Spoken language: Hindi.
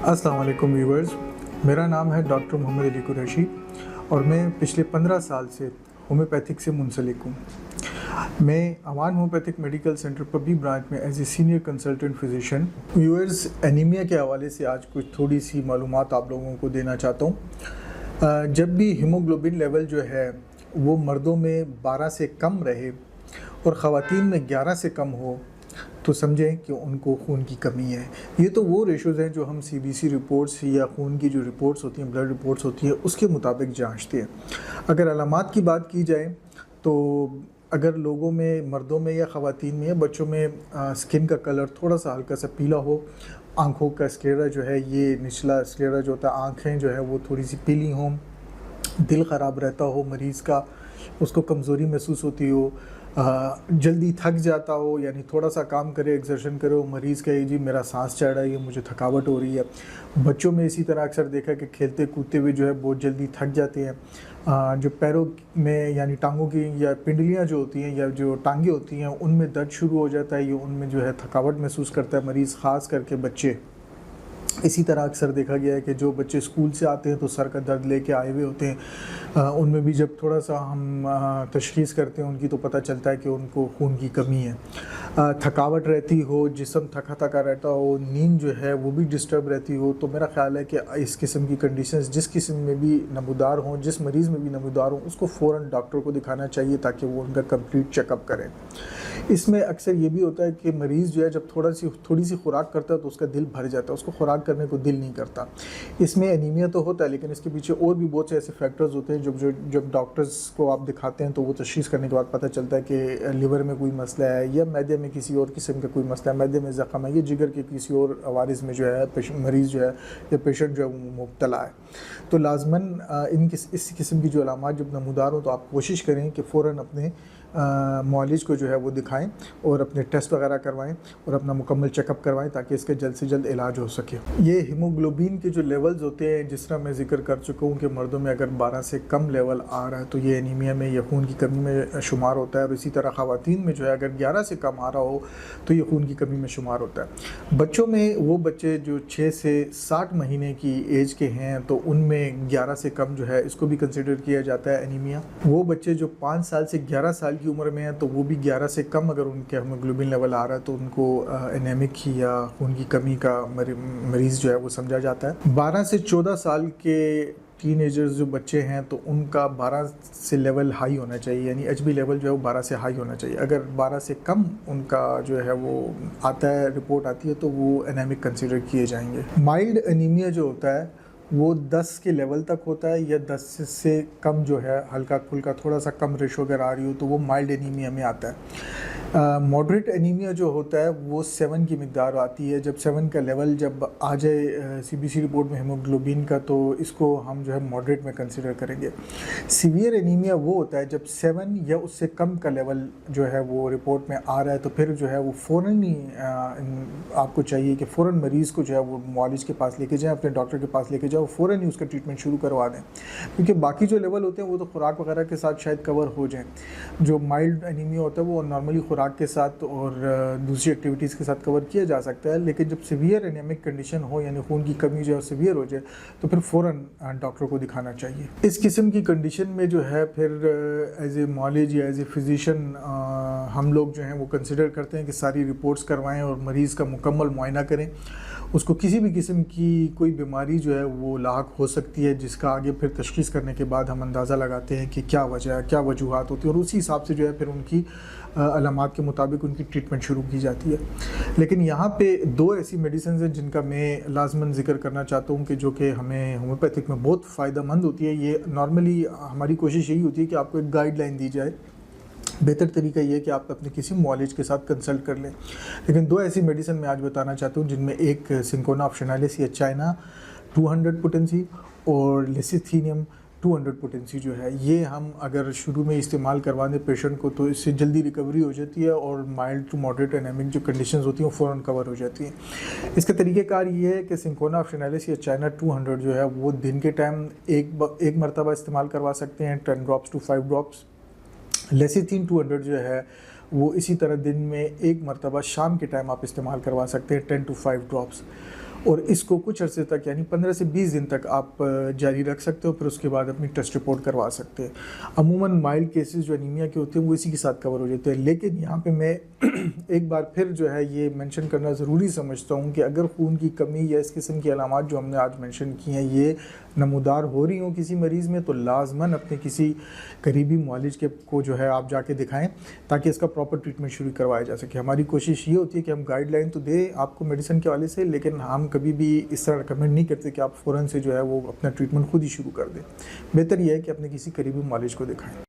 अस्सलाम वालेकुम व्यूवर्स, मेरा नाम है डॉक्टर मोहम्मद अली कुरैशी और मैं पिछले 15 साल से होम्योपैथिक से मुंसलिक हूँ। मैं Awan homeopathic medical centre Pabbi branch में as a senior consultant physician. Viewers, anaemia के हवाले से आज कुछ थोड़ी सी मालूमात आप लोगों को देना चाहता हूँ। जब भी हीमोग्लोबिन लेवल जो है वो मर्दों में 12 से कम रहे और ख़वातीन में 11 से कम हो तो समझें कि उनको खून की कमी है। ये तो वो रेशोज़ हैं जो हम सीबीसी रिपोर्ट्स या खून की जो रिपोर्ट्स होती हैं, ब्लड रिपोर्ट्स होती हैं, उसके मुताबिक जांचते हैं। अगर अलामात की बात की जाए तो अगर लोगों में, मर्दों में या ख़वातीन में या बच्चों में स्किन का कलर थोड़ा सा हल्का सा पीला हो, आँखों का स्क्लेरा जो है, ये निचला स्क्लेरा जो होता है, आँखें जो है वो थोड़ी सी पीली हों, दिल ख़राब रहता हो मरीज़ का, उसको कमज़ोरी महसूस होती हो, जल्दी थक जाता हो, यानी थोड़ा सा काम करे, एक्सर्शन करे, वो मरीज़ कहे जी मेरा सांस चढ़ रहा है, मुझे थकावट हो रही है। बच्चों में इसी तरह अक्सर देखा कि खेलते कूदते हुए जो है बहुत जल्दी थक जाते हैं। जो पैरों में यानी टांगों की या पिंडलियाँ जो होती हैं या जो टांगें होती हैं उनमें दर्द शुरू हो जाता है, ये उनमें जो है थकावट महसूस करता है मरीज़, ख़ास करके बच्चे। इसी तरह अक्सर देखा गया है कि जो बच्चे स्कूल से आते हैं तो सर का दर्द लेके आए हुए होते हैं, उनमें भी जब थोड़ा सा हम तशख़ीस करते हैं उनकी तो पता चलता है कि उनको खून की कमी है। थकावट रहती हो, जिस्म थका थका रहता हो, नींद जो है वो भी डिस्टर्ब रहती हो, तो मेरा ख़्याल है कि इस किस्म की कंडीशंस जिस किस्म में भी नमूदार हों, जिस मरीज़ में भी नमूदार हों, उसको फ़ौरन डॉक्टर को दिखाना चाहिए ताकि वो उनका कंप्लीट चेकअप करें। इसमें अक्सर ये भी होता है कि मरीज़ जो है जब थोड़ी सी खुराक करता है तो उसका दिल भर जाता है, उसको खुराक करने को दिल नहीं करता। इसमें एनीमिया तो होता है, लेकिन इसके पीछे और भी बहुत से ऐसे फैक्टर्स होते हैं जब डॉक्टर्स को आप दिखाते हैं तो वो तशख़ीस करने के बाद पता चलता है कि लिवर में कोई मसला है या मैदे में किसी और किस्म का कोई मसला है, मैदे में ज़ख़म है, या जिगर के किसी और अवारिस में जो है मरीज़ जो है या पेशेंट जो है वो मुब्तला है। तो लाज़मन इस किस्म की जो अलामात जब नमूदार हो तो आप कोशिश करें कि फ़ौरन अपने मौलिज को जो है वो दिखाएं और अपने टेस्ट वगैरह करवाएं और अपना मुकम्मल चेकअप करवाएं ताकि इसका जल्द से जल्द इलाज हो सके। ये हीमोग्लोबिन के जो लेवल्स होते हैं, जिस तरह मैं ज़िक्र कर चुका हूँ कि मर्दों में अगर 12 से कम लेवल आ रहा है तो ये एनीमिया में या खून की कमी में शुमार होता है, और इसी तरह ख़वातीन में जो है अगर 11 से कम आ रहा हो तो ये खून की कमी में शुमार होता है। बच्चों में वो बच्चे जो 6 से 60 महीने की एज के हैं तो उनमें 11 से कम जो है इसको भी कंसिडर किया जाता है एनीमिया। वो बच्चे जो 5 साल से 11 साल की उम्र में है तो वो भी 11 से कम अगर उनके हीमोग्लोबिन लेवल आ रहा है तो उनको एनेमिक ही या खून की कमी का मरीज़ जो है वो समझा जाता है। 12 से 14 साल के टीनेजर्स जो बच्चे हैं तो उनका 12 से लेवल हाई होना चाहिए, यानी एचबी लेवल जो है वो 12 से हाई होना चाहिए। अगर 12 से कम उनका जो है वो आता है, रिपोर्ट आती है, तो वो एनेमिक कंसिडर किए जाएंगे। माइल्ड एनीमिया जो होता है वो 10 के लेवल तक होता है, या 10 से कम जो है हल्का फुल्का थोड़ा सा कम रेशो अगर आ रही हो तो वो माइल्ड एनीमिया में आता है। मॉडरेट एनीमिया जो होता है वो 7 की मिकदार आती है। जब 7 का लेवल जब आ जाए सीबीसी रिपोर्ट में हीमोग्लोबिन का तो इसको हम जो है मॉडरेट में कंसिडर करेंगे। सीवियर एनीमिया वो होता है जब 7 या उससे कम का लेवल जो है वो रिपोर्ट में आ रहा है, तो फिर जो है वो फ़ौरन ही आपको चाहिए कि फ़ौरन मरीज़ को जो है वो मुआलिज के पास लेके जाएँ, अपने डॉक्टर के पास लेके जाओ, फ़ौरन ही उसका ट्रीटमेंट शुरू करवा दें, क्योंकि बाकी जो लेवल होते हैं वो तो खुराक वगैरह के साथ शायद कवर हो जाएँ। जो माइल्ड एनीमिया होता है वो नॉर्मली खुराक के साथ और दूसरी एक्टिविटीज़ के साथ कवर किया जा सकता है, लेकिन जब सीवियर एनीमिक कंडीशन हो यानी खून की कमी जो है सीवियर हो जाए तो फिर फ़ौरन डॉक्टर को दिखाना चाहिए। इस किस्म की कंडीशन में जो है फिर एज ए मॉलेज या एज ए फिजिशियन हम लोग जो हैं वो कंसिडर करते हैं कि सारी रिपोर्ट्स करवाएं और मरीज़ का मुकम्मल मुआयना करें। उसको किसी भी किस्म की कोई बीमारी जो है वो लाक हो सकती है, जिसका आगे फिर तशख़ीस करने के बाद हम अंदाज़ा लगाते हैं कि क्या वजह है, क्या वजूहात होती है, और उसी हिसाब से जो है फिर उनकी अलामात के मुताबिक उनकी ट्रीटमेंट शुरू की जाती है। लेकिन यहाँ पे 2 ऐसी मेडिसिन हैं जिनका मैं लाजमन ज़िक्र करना चाहता हूँ कि जो कि हमें होम्योपैथिक में बहुत फ़ायदेमंद होती है। ये नॉर्मली हमारी कोशिश यही होती है कि आपको एक गाइडलाइन दी जाए। बेहतर तरीका ये है कि आप अपने किसी मुआलिज के साथ कंसल्ट कर लें। लेकिन 2 ऐसी मेडिसिन मैं आज बताना चाहता हूँ जिनमें एक सिंकोना ऑप्शनैलिस या चाइना 200 पोटेंसी और लेसिथीनियम 200 पोटेंसी जो है, ये हम अगर शुरू में इस्तेमाल करवा दें पेशेंट को तो इससे जल्दी रिकवरी हो जाती है और माइल्ड टू मॉडरेट एनेमिक जो कंडीशंस होती हैं वो फ़ौरन कवर हो जाती हैं। इसका तरीक़ेकार ये है कि सिंकोना ऑप्शनैलिस या चाइना 200 जो है वो दिन के टाइम एक मरतबा इस्तेमाल करवा सकते हैं 10 ड्रॉप्स टू 5 ड्रॉप्स। लेसिथिन 200 जो है वो इसी तरह दिन में एक मरतबा शाम के टाइम आप इस्तेमाल करवा सकते हैं 10 to 5 ड्रॉप्स। और इसको कुछ अरसे तक यानी 15 से 20 दिन तक आप जारी रख सकते हो, फिर उसके बाद अपनी टेस्ट रिपोर्ट करवा सकते हैं। अमूमन माइल्ड केसेस जो एनीमिया के होते हैं वो इसी के साथ कवर हो जाते हैं। लेकिन यहाँ पे मैं एक बार फिर जो है ये मेंशन करना ज़रूरी समझता हूँ कि अगर खून की कमी या इस किस्म की अलामात जो हमने आज मेंशन की हैं ये नमूदार हो रही हों किसी मरीज़ में, तो लाजमन अपने किसी करीबी मुआलिज के को जो है आप जाके दिखाएं ताकि इसका प्रॉपर ट्रीटमेंट शुरू करवाया जा सके। हमारी कोशिश ये होती है कि हम गाइडलाइन तो दें आपको मेडिसिन के हवाले से, लेकिन हम कभी भी इस तरह रिकमेंड नहीं करते कि आप फ़ौरन से जो है वो अपना ट्रीटमेंट खुद ही शुरू कर दें। बेहतर यह है कि अपने किसी करीबी मुआलिज को दिखाएं।